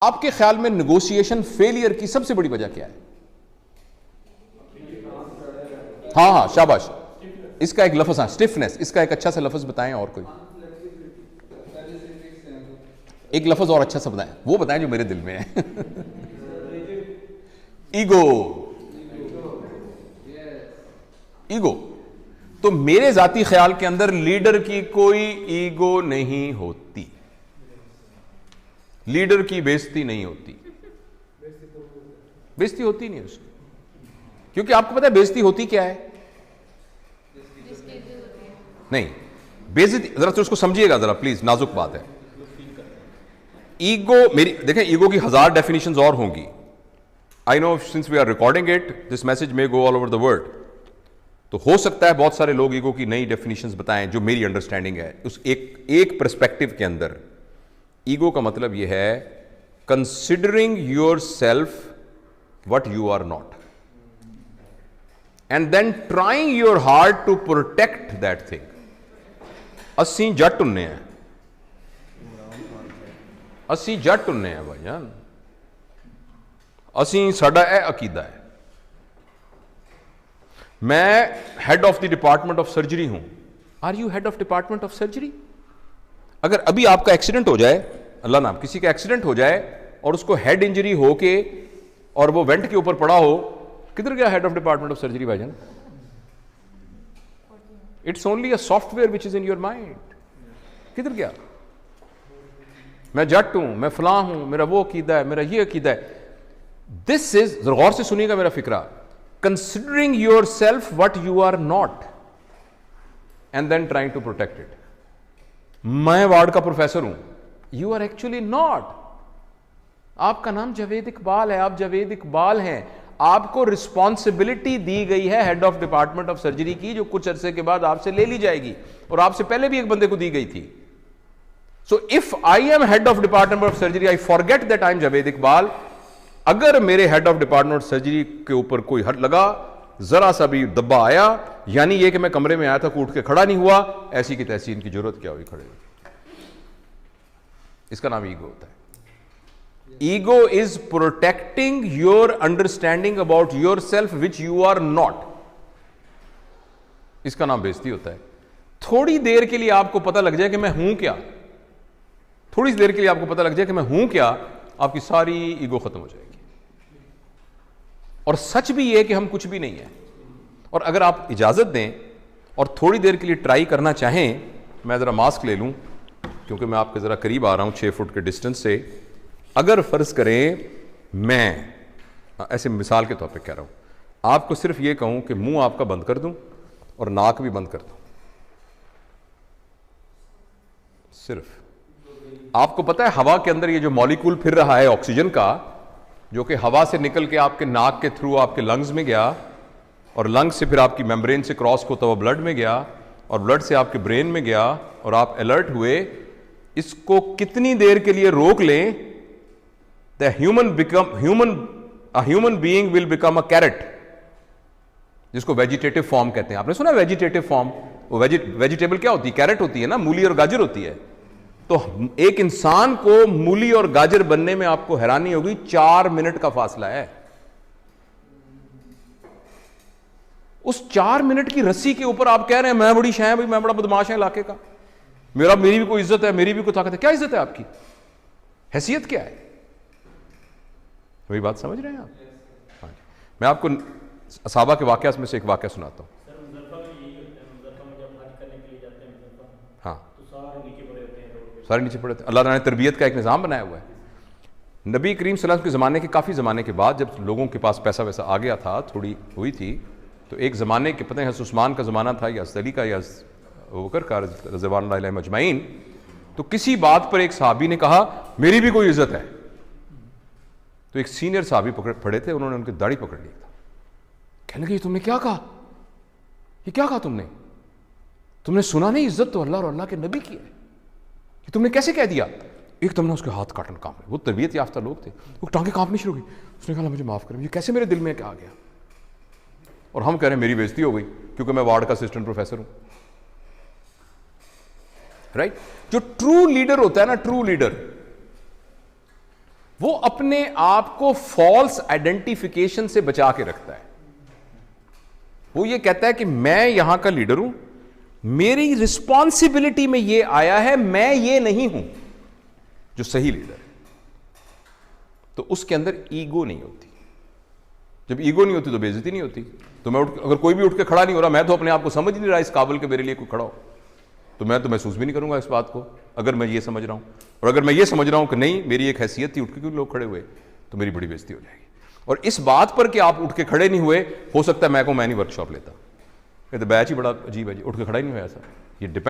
आपके ख्याल में नेगोशिएशन फेलियर की सबसे बड़ी वजह क्या है? हाँ हाँ शाबाश, इसका एक लफ्ज, हाँ स्टिफनेस, इसका एक अच्छा सा लफ्ज बताएं। और कोई एक लफ्ज और अच्छा सा बताएं, वो बताएं जो मेरे दिल में है। ईगो। ईगो। तो मेरे जाती ख्याल के अंदर लीडर की कोई ईगो नहीं होती, लीडर की बेइज्जती नहीं होती, बेइज्जती होती नहीं उसकी। क्योंकि आपको पता है बेइज्जती होती क्या है? नहीं, बेइज्जती जरा तो उसको समझिएगा जरा प्लीज, नाजुक बात है। ईगो, मेरी देखें, ईगो की 1000 डेफिनेशंस और होंगी। I know since we are recording it this message may go all over the world, तो हो सकता है बहुत सारे लोग ईगो की नई डेफिनेशंस बताएं जो मेरी अंडरस्टैंडिंग है। उस एक पर्सपेक्टिव के अंदर ईगो का मतलब यह है considering yourself what you are not and then trying your hard to protect that thing. अस्सी जट उन्ने हैं, अस्सी जट उन्ने हैं भाई जान, असी साडा ए अकीदा है। मैं head of the department of surgery हूं। Are you head of department of surgery? अगर अभी आपका एक्सीडेंट हो जाए, अल्लाह नाम, किसी का एक्सीडेंट हो जाए और उसको हेड इंजरी हो के और वो वेंट के ऊपर पड़ा हो, किधर गया head of department of surgery भाईजान? It's only a software which is in your mind. किधर गया? मैं जट हूं, मैं फलां हूं, मेरा वो अकीदा है, मेरा ये अकीदा है। दिस इज, गौर से सुनिएगा मेरा फिक्रा, considering yourself what you are not and then trying to protect it. मैं वार्ड का प्रोफेसर हूं, you are actually not. आपका नाम जावेद इकबाल है, आप जावेद इकबाल हैं। आपको रिस्पॉन्सिबिलिटी दी गई है head of department of surgery की, जो कुछ अरसे के बाद आपसे ले ली जाएगी, और आपसे पहले भी एक बंदे को दी गई थी। So if I am head of department of surgery, I forget that I am Javed Iqbal. अगर मेरे हेड ऑफ डिपार्टमेंट सर्जरी के ऊपर कोई हट लगा, जरा सा भी दब्बा आया, यानी यह कि मैं कमरे में आया था, उठ के खड़ा नहीं हुआ, ऐसी की तैसी इनकी जरूरत क्या हुई खड़े। इसका नाम ईगो होता है। Ego is protecting your understanding about yourself which you are not. इसका नाम बेइज्जती होता है। थोड़ी देर के लिए आपको पता लग जाए कि मैं हूं क्या, थोड़ी देर के लिए आपको पता लग जाए कि मैं हूं क्या, आपकी सारी ईगो खत्म हो जाएगी। और सच भी यह कि हम कुछ भी नहीं है। और अगर आप इजाजत दें और थोड़ी देर के लिए ट्राई करना चाहें, मैं जरा मास्क ले लूं क्योंकि मैं आपके जरा करीब आ रहा हूं 6 फुट के डिस्टेंस से। अगर फर्ज करें मैं ऐसे मिसाल के तौर पे कह रहा हूं, आपको सिर्फ यह कहूं कि मुंह आपका बंद कर दूं और नाक भी बंद कर दूं, सिर्फ आपको पता है हवा के अंदर ये जो मॉलिक्यूल फिर रहा है ऑक्सीजन का, जो कि हवा से निकल के आपके नाक के थ्रू आपके लंग्स में गया, और लंग्स से फिर आपकी मेम्ब्रेन से क्रॉस होता हुआ ब्लड में गया, और ब्लड से आपके ब्रेन में गया, और आप अलर्ट हुए। इसको कितनी देर के लिए रोक लें, the human being will become a carrot, जिसको वेजिटेटिव फॉर्म कहते हैं। आपने सुना वेजिटेटिव फॉर्म? वो वेजिटेबल क्या होती है? कैरेट होती है ना, मूली और गाजर होती है। तो एक इंसान को मूली और गाजर बनने में आपको हैरानी होगी 4 मिनट का फासला है। उस 4 मिनट की रस्सी के ऊपर आप कह रहे हैं मैं बड़ी शाह भाई, मैं बड़ा बदमाश है इलाके का, मेरी भी कोई इज्जत है, मेरी भी कोई ताकत है। क्या इज्जत है आपकी? हैसियत क्या है? वही बात समझ रहे हैं आप? हाँ, मैं आपको सहाबा के वाकया में से एक वाकया सुनाता हूं। सारे नीचे पड़े थे। अल्लाह ने तरबियत का एक निज़ाम बनाया हुआ है। नबी करीम सल्लल्लाहु अलैहि वसल्लम के ज़माने के काफ़ी ज़माने के बाद जब लोगों के पास पैसा वैसा आ गया था, थोड़ी हुई थी, तो एक ज़माने के पता है हज़रत उस्मान का ज़माना था या अली का या अबू बकर का रज़वानुल्लाह अलैहिम अजमईन, तो किसी बात पर एक सहाबी ने कहा मेरी भी कोई इज़्ज़त है। तो एक सीनियर सहाबी पड़े थे, उन्होंने उनकी दाढ़ी पकड़ ली था। कहने लगे तुमने क्या कहा? ये क्या कहा तुमने सुना नहीं? इज़्ज़त तो अल्लाह और अल्लाह के नबी की है, तुमने कैसे कह दिया? एक तुमने उसके हाथ काटन कांप रहे, वो तरबियत याफ्ता लोग थे, वो टांगे कांपनी शुरू हुई। उसने कहा मुझे माफ करें, ये कैसे मेरे दिल में क्या आ गया? और हम कह रहे हैं मेरी बेइज्जती हो गई क्योंकि मैं वार्ड का असिस्टेंट प्रोफेसर हूं। राइट? जो ट्रू लीडर होता है ना, ट्रू लीडर, वो अपने आप को फॉल्स आइडेंटिफिकेशन से बचा के रखता है। वो ये कहता है कि मैं यहां का लीडर हूं, मेरी रिस्पॉन्सिबिलिटी में ये आया है, मैं ये नहीं हूं जो सही लीडर है। तो उसके अंदर ईगो नहीं होती। जब ईगो नहीं होती तो बेइज्जती नहीं होती। तो मैं अगर कोई भी उठ के खड़ा नहीं हो रहा, मैं तो अपने आप को समझ नहीं रहा इस काबिल के मेरे लिए कोई खड़ा हो, तो मैं तो महसूस भी नहीं करूंगा इस बात को, अगर मैं ये समझ रहा हूं। और अगर मैं ये समझ रहा हूं कि नहीं मेरी एक हैसियत थी, उठ के क्यों लोग खड़े हुए, तो मेरी बड़ी बेइज्जती हो जाएगी। और इस बात पर कि आप उठ के खड़े नहीं हुए, हो सकता है मैं नहीं वर्कशॉप लेता, कहते बैच ही बड़ा अजीब है जी, उठ के खड़ा ही नहीं हुआ ऐसा। ये डिपेंड